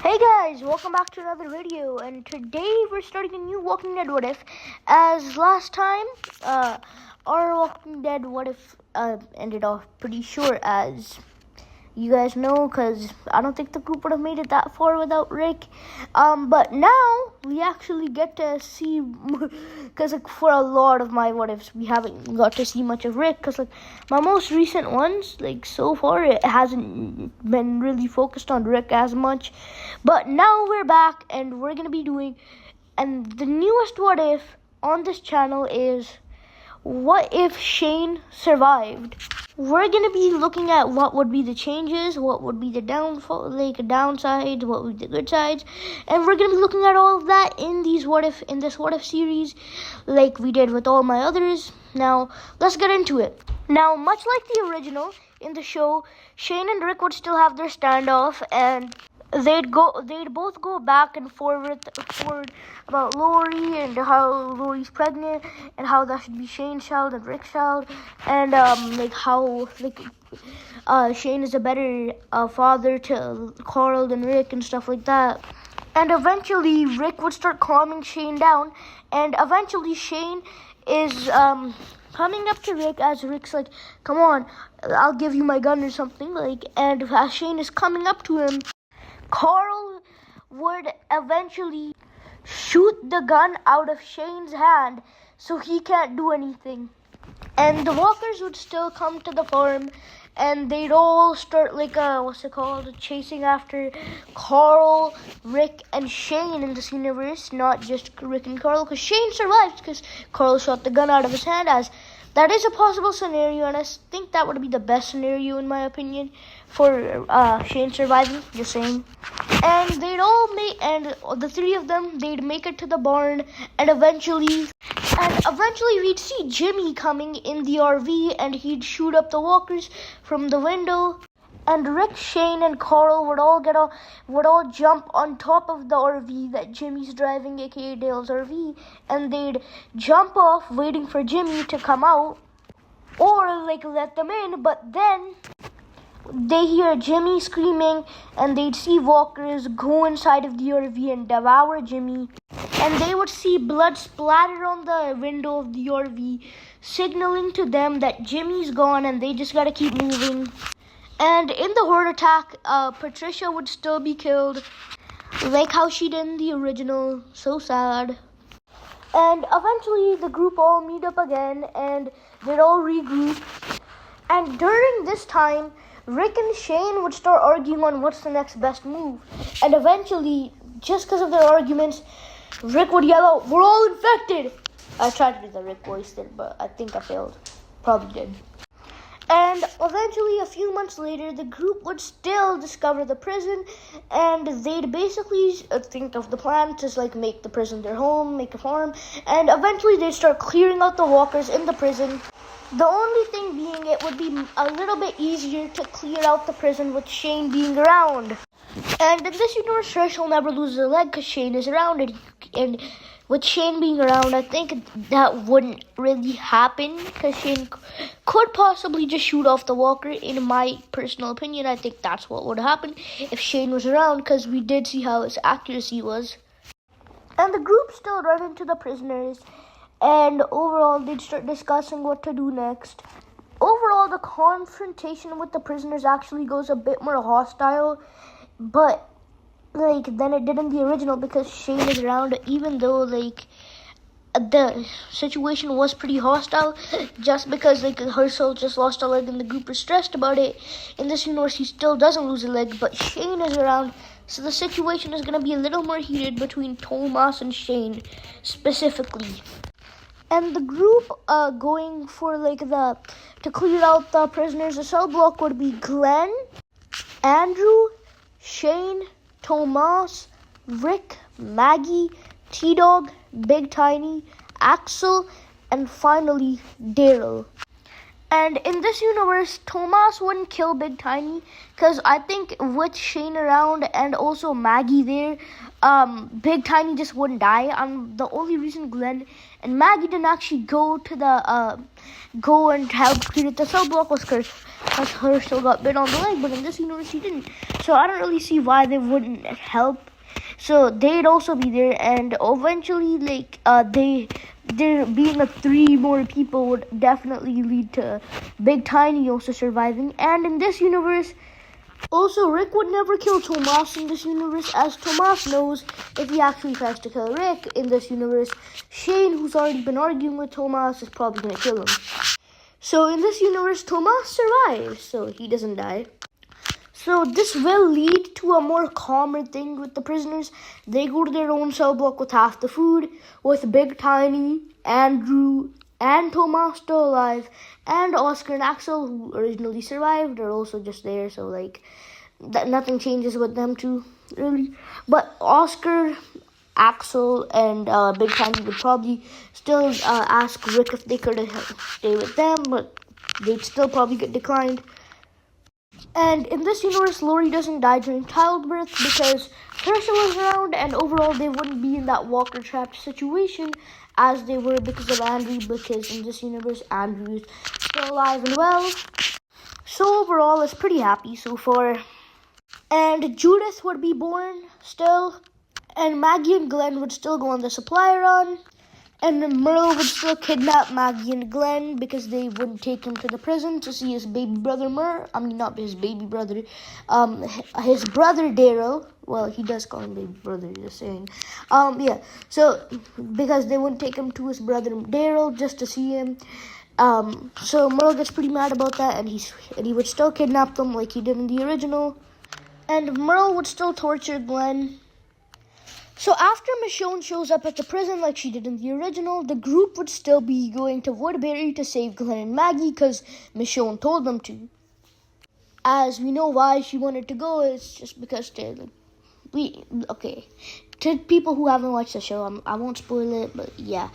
Hey guys, welcome back to another video, and today we're starting a new Walking Dead What If. As last time, our Walking Dead What If ended off pretty short, as you guys know, because I don't think the group would have made it that far without Rick. But now we actually get to see, because for a lot of my What Ifs, we haven't got to see much of Rick, because my most recent ones, so far, it hasn't been really focused on Rick as much. But now we're back, and we're going to be doing, and the newest What If on this channel is, what if Shane survived? We're going to be looking at what would be the changes, what would be the downsides, what would be the good sides, and we're going to be looking at all of that in this What If series, like we did with all my others. Now, let's get into it. Now, much like the original, in the show, Shane and Rick would still have their standoff, and they'd both go back and forward about Lori and how Lori's pregnant and how that should be Shane's child and Rick's child, and how Shane is a better father to Carl than Rick and stuff like that. And eventually Rick would start calming Shane down, and eventually Shane is coming up to Rick as Rick's like, "Come on, I'll give you my gun" or something, and as Shane is coming up to him, Carl would eventually shoot the gun out of Shane's hand so he can't do anything. And the walkers would still come to the farm, and they'd all start chasing after Carl, Rick, and Shane in this universe, not just Rick and Carl, because Shane survives because Carl shot the gun out of his hand. As that is a possible scenario, and I think that would be the best scenario in my opinion for Shane surviving, just saying. And the three of them, they'd make it to the barn, and eventually we'd see Jimmy coming in the RV, and he'd shoot up the walkers from the window. And Rick, Shane, and Carl would all jump on top of the RV that Jimmy's driving, aka Dale's RV, and they'd jump off, waiting for Jimmy to come out, or let them in. But then they hear Jimmy screaming, and they'd see walkers go inside of the RV and devour Jimmy. And they would see blood splatter on the window of the RV, signaling to them that Jimmy's gone and they just gotta keep moving. And in the heart attack, Patricia would still be killed, like how she did in the original. So sad. And eventually the group all meet up again, and they'd all regroup. And during this time, Rick and Shane would start arguing on what's the next best move. And eventually, just because of their arguments, Rick would yell out, "We're all infected!" I tried to do the Rick voice then, but I think I failed. Probably did. And eventually, a few months later, the group would still discover the prison, and they'd basically think of the plan to make the prison their home, make a farm, and eventually they'd start clearing out the walkers in the prison. The only thing being, it would be a little bit easier to clear out the prison with Shane being around. And in this universe, Trish will never lose a leg because Shane is around, and with Shane being around, I think that wouldn't really happen, because Shane could possibly just shoot off the walker. In my personal opinion, I think that's what would happen if Shane was around, because we did see how his accuracy was. And the group still run into the prisoners, and overall they'd start discussing what to do next. Overall, the confrontation with the prisoners actually goes a bit more hostile, but than it did in the original, because Shane is around, even though the situation was pretty hostile, just because Herschel just lost a leg and the group is stressed about it. In this universe, he still doesn't lose a leg, but Shane is around, so the situation is going to be a little more heated between Tomas and Shane specifically. And the group going for to clear out the prisoners, the cell block would be Glenn, Andrew, Shane, Tomas, Rick, Maggie, T-Dog, Big Tiny, Axel, and finally Daryl. And in this universe, Tomas wouldn't kill Big Tiny, because I think with Shane around and also Maggie there, Big Tiny just wouldn't die. The only reason Glenn and Maggie didn't actually go to the go and help create the cell block was because Herschel got bit on the leg, but in this universe he didn't. So I don't really see why they wouldn't help. So they'd also be there, and eventually, like there being 3 more people would definitely lead to Big Tiny also surviving. And in this universe, also Rick would never kill Tomas in this universe, as Tomas knows if he actually tries to kill Rick in this universe, Shane, who's already been arguing with Tomas, is probably gonna kill him. So in this universe, Tomas survives, so he doesn't die. So this will lead to a more calmer thing with the prisoners. They go to their own cell block with half the food, with Big Tiny, Andrew, and Tomas still alive, and Oscar and Axel, who originally survived, are also just there. So like, nothing changes with them too, really. But Oscar, Axel, and Big Tiny would probably still ask Rick if they could stay with them, but they'd still probably get declined. And in this universe, Lori doesn't die during childbirth because Herschel is around, and overall they wouldn't be in that Walker trapped situation as they were because of Andrew, because in this universe, Andrew's still alive and well. So overall, it's pretty happy so far. And Judith would be born still, and Maggie and Glenn would still go on the supply run. And Merle would still kidnap Maggie and Glenn because they wouldn't take him to the prison to see his baby brother not his baby brother, his brother Daryl. Well, he does call him baby brother, just saying. So because they wouldn't take him to his brother Daryl just to see him. So Merle gets pretty mad about that, and he would still kidnap them like he did in the original. And Merle would still torture Glenn. So after Michonne shows up at the prison like she did in the original, the group would still be going to Woodbury to save Glenn and Maggie because Michonne told them to. As we know why she wanted to go, it's just because to people who haven't watched the show, I won't spoil it, but yeah,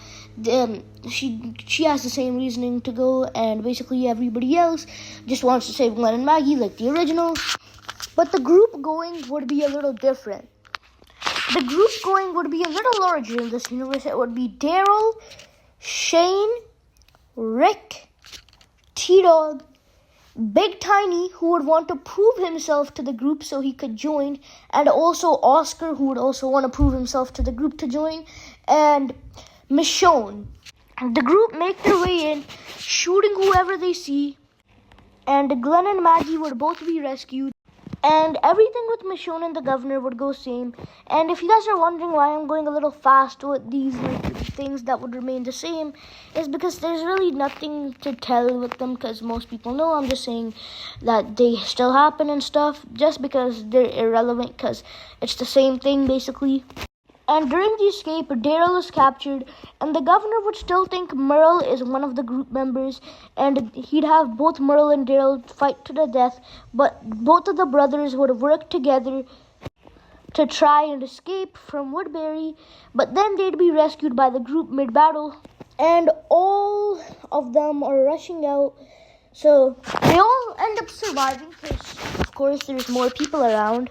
she has the same reasoning to go, and basically everybody else just wants to save Glenn and Maggie like the original. But the group going would be a little different. The group going would be a little larger in this universe. It would be Daryl, Shane, Rick, T-Dog, Big Tiny, who would want to prove himself to the group so he could join, and also Oscar, who would also want to prove himself to the group to join, and Michonne. The group make their way in, shooting whoever they see, and Glenn and Maggie would both be rescued. And everything with Michonne and the governor would go same. And if you guys are wondering why I'm going a little fast with these things that would remain the same, is because there's really nothing to tell with them, because most people know. I'm just saying that they still happen and stuff just because they're irrelevant, because it's the same thing basically. And during the escape, Daryl is captured, and the governor would still think Merle is one of the group members, and he'd have both Merle and Daryl fight to the death, but both of the brothers would work together to try and escape from Woodbury, but then they'd be rescued by the group mid-battle, and all of them are rushing out, so they all end up surviving, because of course there's more people around.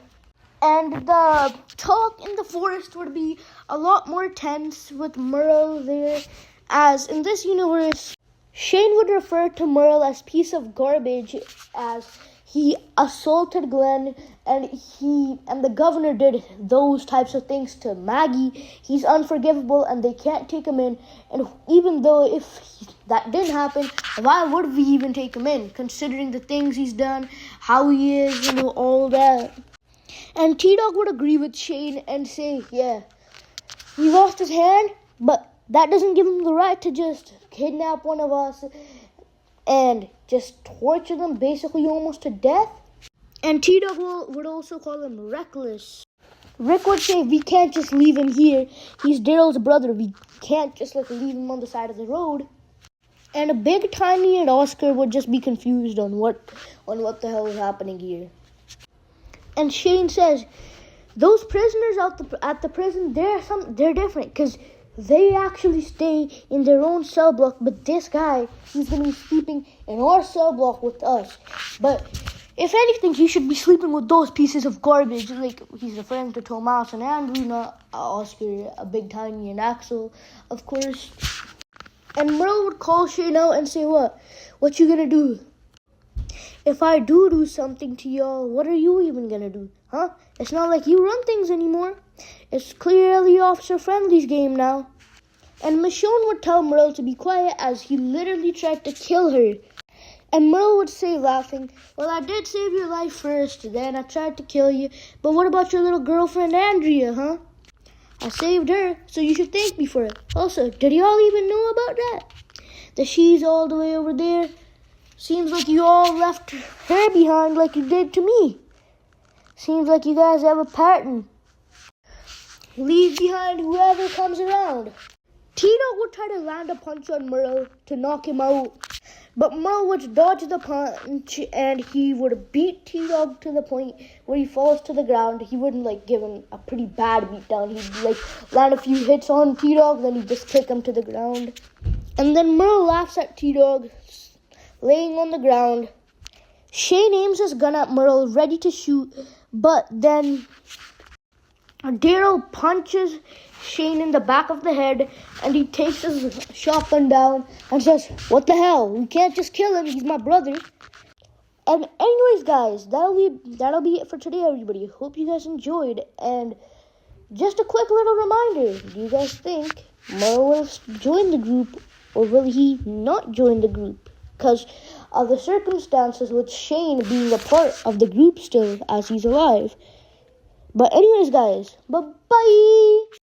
And the talk in the forest would be a lot more tense with Merle there, as in this universe, Shane would refer to Merle as piece of garbage, as he assaulted Glenn, and the governor did those types of things to Maggie. He's unforgivable, and they can't take him in. And even though if that didn't happen, why would we even take him in, considering the things he's done, how he is, all that. And T-Dog would agree with Shane and say, yeah, he lost his hand, but that doesn't give him the right to just kidnap one of us and just torture them basically almost to death. And T-Dog would also call him reckless. Rick would say, we can't just leave him here. He's Daryl's brother. We can't just leave him on the side of the road. And Big Tiny and Oscar would just be confused on what the hell is happening here. And Shane says, those prisoners at the prison, they're different, because they actually stay in their own cell block, but this guy, he's going to be sleeping in our cell block with us. But If anything, he should be sleeping with those pieces of garbage. Like, he's referring to Tomas and Andrew, not Oscar, Big Tiny, and Axel, of course. And Merle would call Shane out and say, what you gonna do? If I do something to y'all, what are you even gonna do? Huh? It's not like you run things anymore. It's clearly Officer Friendly's game now. And Michonne would tell Merle to be quiet as he literally tried to kill her. And Merle would say, laughing, well, I did save your life first, then I tried to kill you. But what about your little girlfriend, Andrea, huh? I saved her, so you should thank me for it. Also, did y'all even know about that? That she's all the way over there? Seems like you all left her behind like you did to me. Seems like you guys have a pattern. Leave behind whoever comes around. T-Dog would try to land a punch on Merle to knock him out. But Merle would dodge the punch and he would beat T-Dog to the point where he falls to the ground. He wouldn't give him a pretty bad beatdown. He'd land a few hits on T-Dog, then he'd just kick him to the ground. And then Merle laughs at T-Dog laying on the ground. Shane aims his gun at Merle, ready to shoot, but then Daryl punches Shane in the back of the head, and he takes his shotgun down and says, what the hell? We can't just kill him. He's my brother. And anyways, guys, that'll be it for today, everybody. Hope you guys enjoyed. And just a quick little reminder, do you guys think Merle will join the group, or will he not join the group? Because of the circumstances with Shane being a part of the group still as he's alive. But anyways, guys, bye-bye.